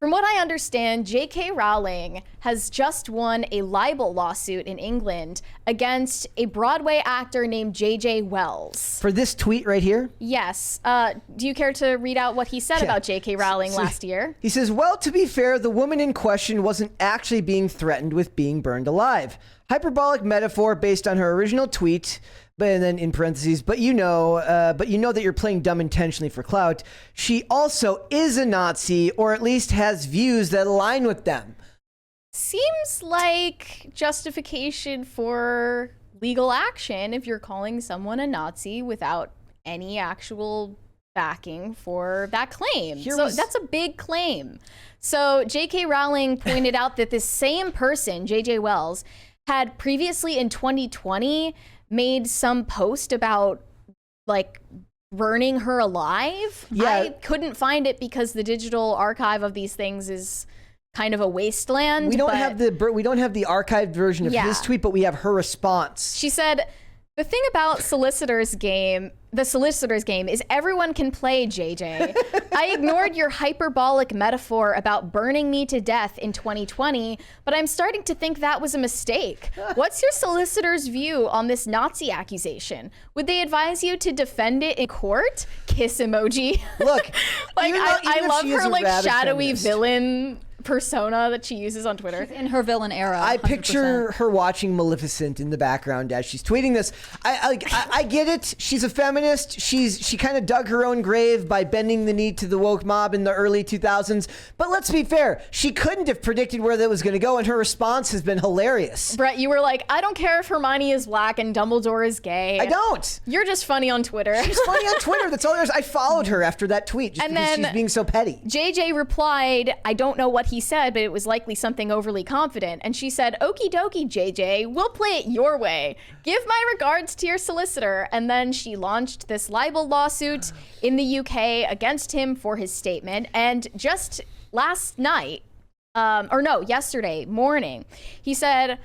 From what I understand, J.K. Rowling has just won a libel lawsuit in England against a Broadway actor named J.J. Wells. For this tweet right here? Yes. Do you care to read out what he said about J.K. Rowling last year? He says, well, to be fair, the woman in question wasn't actually being threatened with being burned alive. Hyperbolic metaphor based on her original tweet. And then in parentheses, but you know that you're playing dumb intentionally for clout. She also is a Nazi, or at least has views that align with them. Seems like justification for legal action if you're calling someone a Nazi without any actual backing for that claim. That's a big claim. So J.K. Rowling pointed out that this same person, J.J. Wells, had previously in 2020 made some post about like burning her alive. Yeah. I couldn't find it because the digital archive of these things is kind of a wasteland. We don't have the archived version of his tweet, but we have her response. She said, the thing about the solicitor's game is everyone can play, JJ. I ignored your hyperbolic metaphor about burning me to death in 2020, but I'm starting to think that was a mistake. What's your solicitor's view on this Nazi accusation? Would they advise you to defend it in court? Kiss emoji. Look, like I love her like shadowy villain persona that she uses on Twitter. She's in her villain era. 100%. I picture her watching Maleficent in the background as she's tweeting this. I get it. She's a feminist. She kind of dug her own grave by bending the knee to the woke mob in the early 2000s. But let's be fair. She couldn't have predicted where that was going to go, and her response has been hilarious. Brett, you were like, I don't care if Hermione is black and Dumbledore is gay. I don't. You're just funny on Twitter. She's funny on Twitter. That's all there is. I followed her after that tweet just because she's being so petty. JJ replied, I don't know what he said, but it was likely something overly confident. And she said, okie dokie, JJ, we'll play it your way. Give my regards to your solicitor. And then she launched this libel lawsuit in the UK against him for his statement. And just yesterday morning, he said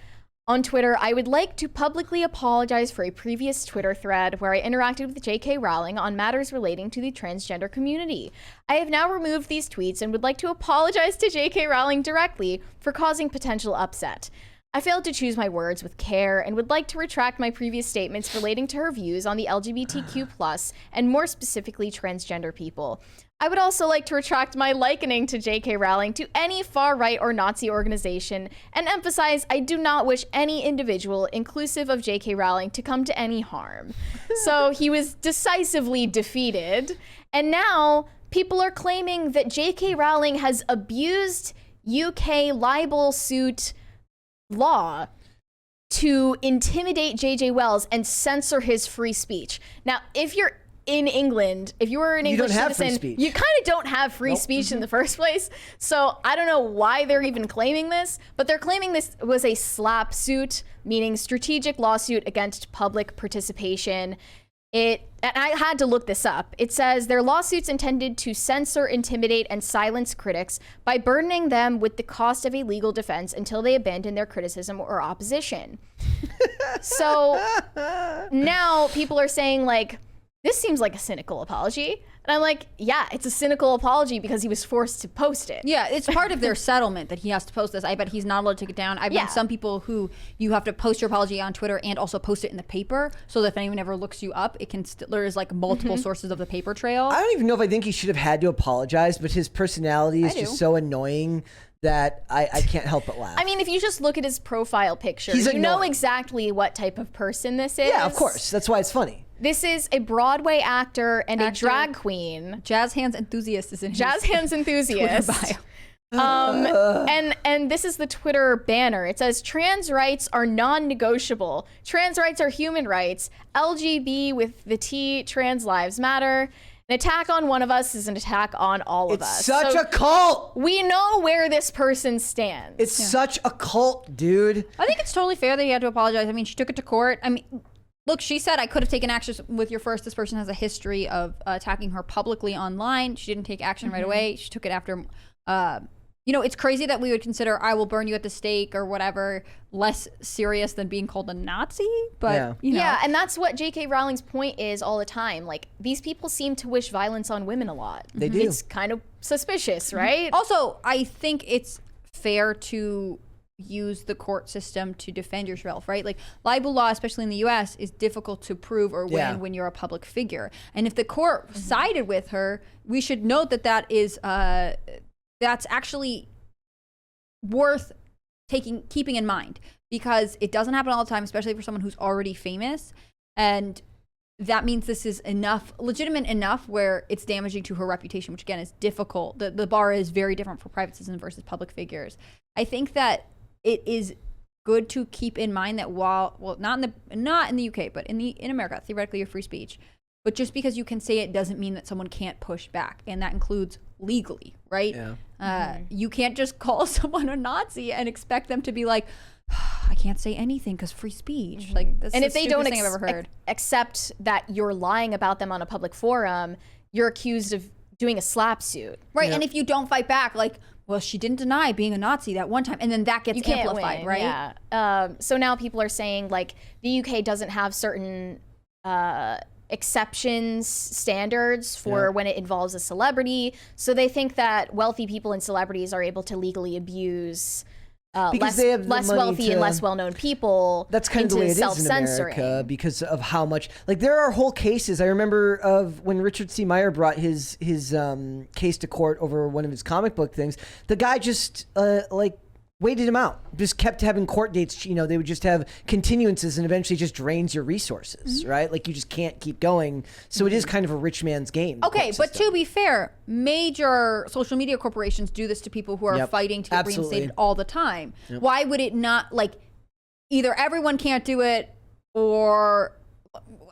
on Twitter, I would like to publicly apologize for a previous Twitter thread where I interacted with J.K. Rowling on matters relating to the transgender community. I have now removed these tweets and would like to apologize to J.K. Rowling directly for causing potential upset. I failed to choose my words with care and would like to retract my previous statements relating to her views on the LGBTQ+ and more specifically transgender people. I would also like to retract my likening to J.K. Rowling to any far-right or Nazi organization and emphasize I do not wish any individual, inclusive of J.K. Rowling, to come to any harm. So he was decisively defeated, and now people are claiming that J.K. Rowling has abused UK libel suit law to intimidate J.J. Wells and censor his free speech. Now, if you're in England, if you were an English citizen, you kind of don't have free speech in the first place. So I don't know why they're even claiming this, but they're claiming this was a SLAP suit, meaning strategic lawsuit against public participation. And I had to look this up. It says their lawsuits intended to censor, intimidate, and silence critics by burdening them with the cost of a legal defense until they abandon their criticism or opposition. So now people are saying like, this seems like a cynical apology. And I'm like, yeah, it's a cynical apology because he was forced to post it. Yeah, it's part of their settlement that he has to post this. I bet he's not allowed to take it down. I've known some people who you have to post your apology on Twitter and also post it in the paper so that if anyone ever looks you up, it can there's like multiple sources of the paper trail. I don't even know if I think he should have had to apologize, but his personality is just so annoying that I can't help but laugh. I mean, if you just look at his profile picture, you know exactly what type of person this is. Yeah, of course. That's why it's funny. This is a Broadway actor and a drag queen. Jazz hands enthusiast is in his Jazz hands enthusiast. Twitter bio. And this is the Twitter banner. It says, trans rights are non-negotiable. Trans rights are human rights. LGB with the T, trans lives matter. An attack on one of us is an attack on all of us. It's such a cult. We know where this person stands. It's such a cult, dude. I think it's totally fair that he had to apologize. I mean, she took it to court. I mean, look, she said, I could have taken action with your first. This person has a history of attacking her publicly online. She didn't take action right away. She took it after it's crazy that we would consider "I will burn you at the stake" or whatever less serious than being called a Nazi. But yeah, and that's what J.K. Rowling's point is all the time. Like, these people seem to wish violence on women a lot. They do. It's kind of suspicious, right? Also, I think it's fair to use the court system to defend yourself, right? Like, libel law, especially in the US, is difficult to prove or win when you're a public figure. And if the court sided with her, we should note that is that's actually worth keeping in mind, because it doesn't happen all the time, especially for someone who's already famous. And that means this is legitimate enough where it's damaging to her reputation, which again is difficult. The bar is very different for private citizens versus public figures. I think that it is good to keep in mind that not in the UK, but in America, theoretically you're free speech. But just because you can say it doesn't mean that someone can't push back, and that includes legally, right? Yeah. You can't just call someone a Nazi and expect them to be like, I can't say anything because free speech. Like, that's and the if they don't thing I've ever heard. accept that you're lying about them on a public forum, you're accused of doing a slap suit. Right, and if you don't fight back, like, well, she didn't deny being a Nazi that one time, and then that gets amplified, win, right? Yeah. So now people are saying, like, the UK doesn't have certain exceptions standards for when it involves a celebrity, so they think that wealthy people and celebrities are able to legally abuse Because they have the less money wealthy and less well-known people. That's kind of the way it is in America because of how much. Like, there are whole cases. I remember of when Richard C. Meyer brought his case to court over one of his comic book things. The guy just waited him out. Just kept having court dates. They would just have continuances, and eventually just drains your resources, right? Like, you just can't keep going. So it is kind of a rich man's game. Okay, but to be fair, major social media corporations do this to people who are fighting to get reinstated all the time. Why would it not, like, either everyone can't do it, or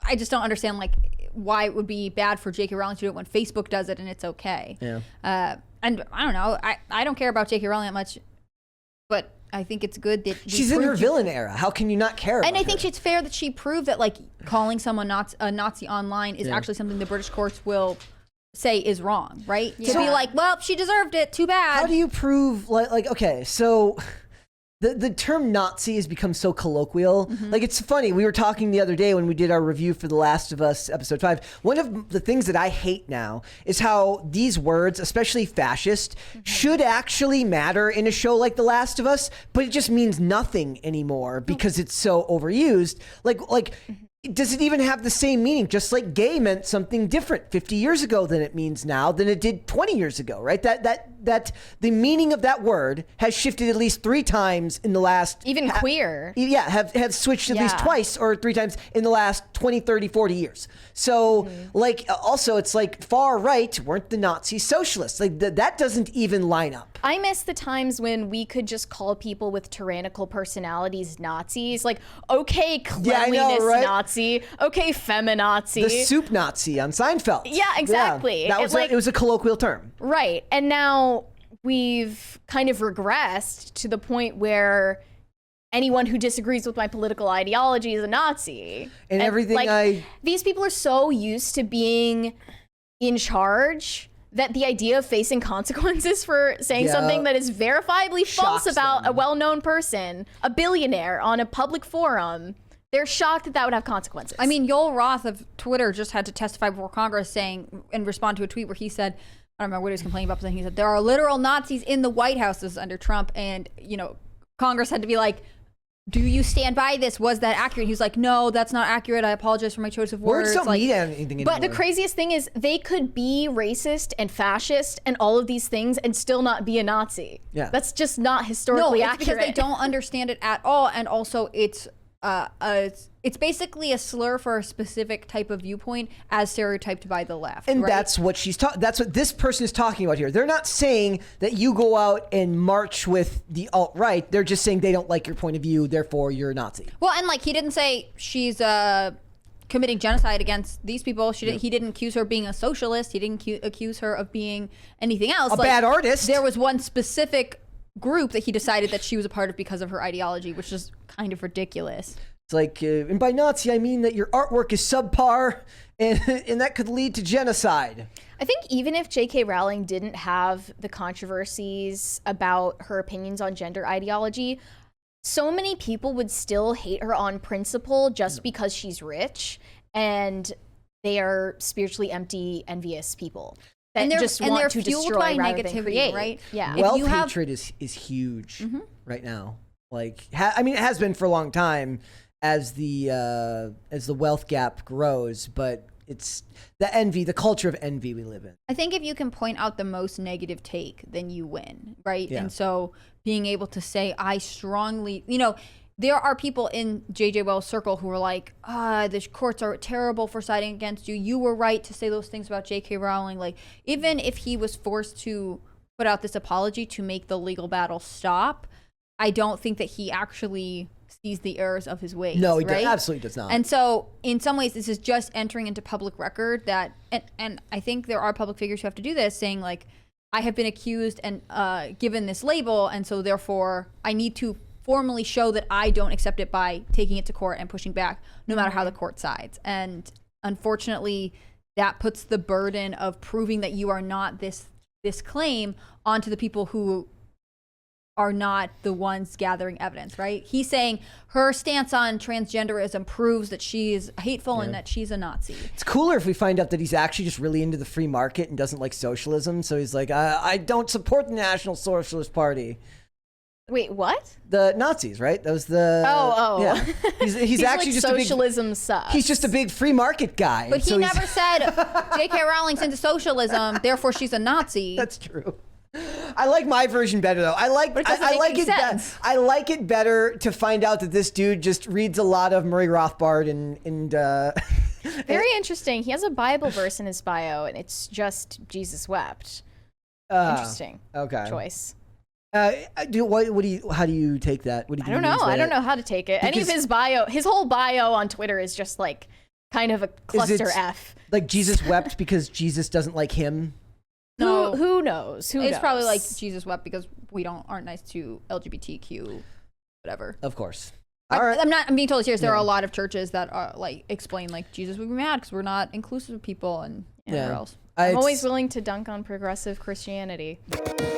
I just don't understand, like, why it would be bad for J.K. Rowling to do it when Facebook does it and it's okay. Yeah. And I don't know. I don't care about J.K. Rowling that much. But I think it's good that she's in her villain era. How can you not care about And I think her? it's fair that she proved that, like, calling someone a Nazi online is actually something the British courts will say is wrong, right? To be like, well, she deserved it. Too bad. How do you prove, like okay, so the term Nazi has become so colloquial. Like, it's funny. We were talking the other day when we did our review for The Last of Us episode 5. One of the things that I hate now is how these words, especially fascist, should actually matter in a show like The Last of Us, but it just means nothing anymore because it's so overused. Like does it even have the same meaning? Just like gay meant something different 50 years ago than it means now, than it did 20 years ago, right? That the meaning of that word has shifted at least 3 times in the last... Even queer. Yeah, have switched at least twice or 3 times in the last 20, 30, 40 years. So, like, also, it's like far right weren't the Nazi socialists. Like, that doesn't even line up. I miss the times when we could just call people with tyrannical personalities Nazis. Like, okay, cleanliness Nazi. Okay, feminazi. The soup Nazi on Seinfeld. Yeah, exactly. Yeah, it was a colloquial term. Right. And now we've kind of regressed to the point where anyone who disagrees with my political ideology is a Nazi. And everything these people are so used to being in charge that the idea of facing consequences for saying something that is verifiably false about a well-known person, a billionaire on a public forum, they're shocked that would have consequences. I mean, Yoel Roth of Twitter just had to testify before Congress saying, and respond to a tweet where he said, I don't remember what he was complaining about, but he said, there are literal Nazis in the White House. This is under Trump. And, Congress had to be like, do you stand by this? Was that accurate? He was like, no, that's not accurate. I apologize for my choice of words. Words don't mean anything anymore. But the craziest thing is they could be racist and fascist and all of these things and still not be a Nazi. Yeah. That's just not historically accurate. Because they don't understand it at all. And also it's basically a slur for a specific type of viewpoint as stereotyped by the left. And right? that's what that's what this person is talking about here. They're not saying that you go out and march with the alt-right. They're just saying they don't like your point of view, therefore you're a Nazi. Well, and he didn't say she's committing genocide against these people. He didn't accuse her of being a socialist. He didn't accuse her of being anything else. A bad artist. There was one specific group that he decided that she was a part of because of her ideology, which is kind of ridiculous. It's like, and by Nazi, I mean that your artwork is subpar, and that could lead to genocide. I think even if J.K. Rowling didn't have the controversies about her opinions on gender ideology, so many people would still hate her on principle just because she's rich, and they are spiritually empty, envious people that just want to destroy rather than create. Right? Yeah. Wealth hatred is huge right now. Like, I mean, it has been for a long time as the wealth gap grows, but it's the envy, the culture of envy we live in. I think if you can point out the most negative take, then you win, right? Yeah. And so being able to say, I strongly, there are people in JJ Wells' circle who are like, the courts are terrible for siding against you. You were right to say those things about J.K. Rowling. Like, even if he was forced to put out this apology to make the legal battle stop, I don't think that he actually sees the errors of his ways. No, he right? absolutely does not. And so in some ways, this is just entering into public record that, and I think there are public figures who have to do this, saying like, I have been accused and given this label, and so therefore I need to formally show that I don't accept it by taking it to court and pushing back, no matter how the court sides. And unfortunately, that puts the burden of proving that you are not this claim onto the people who are not the ones gathering evidence, right? He's saying her stance on transgenderism proves that she is hateful and that she's a Nazi. It's cooler if we find out that he's actually just really into the free market and doesn't like socialism. So he's like, I don't support the National Socialist Party. Wait, what? The Nazis, right? That was the... Oh. Yeah. He's actually like, just socialism sucks. He's just a big free market guy. But he never said, J.K. Rowling's into socialism, therefore she's a Nazi. That's true. I like my version better though. I like it better to find out that this dude just reads a lot of Murray Rothbard and very interesting. He has a Bible verse in his bio, and it's just Jesus wept. Interesting. Okay. Choice. How do you take that? I don't know. I don't know how to take it. Any of his whole bio on Twitter is just like kind of a cluster F. Like Jesus wept because Jesus doesn't like him. No, who knows? It's probably like Jesus wept because we aren't nice to LGBTQ, whatever. Of course. All right. I'm being totally serious. There are a lot of churches that are like explain like Jesus would be mad because we're not inclusive of people and whatever else. I'm always willing to dunk on progressive Christianity.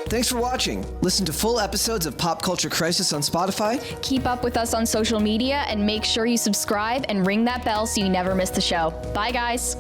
Thanks for watching. Listen to full episodes of Pop Culture Crisis on Spotify. Keep up with us on social media and make sure you subscribe and ring that bell so you never miss the show. Bye, guys.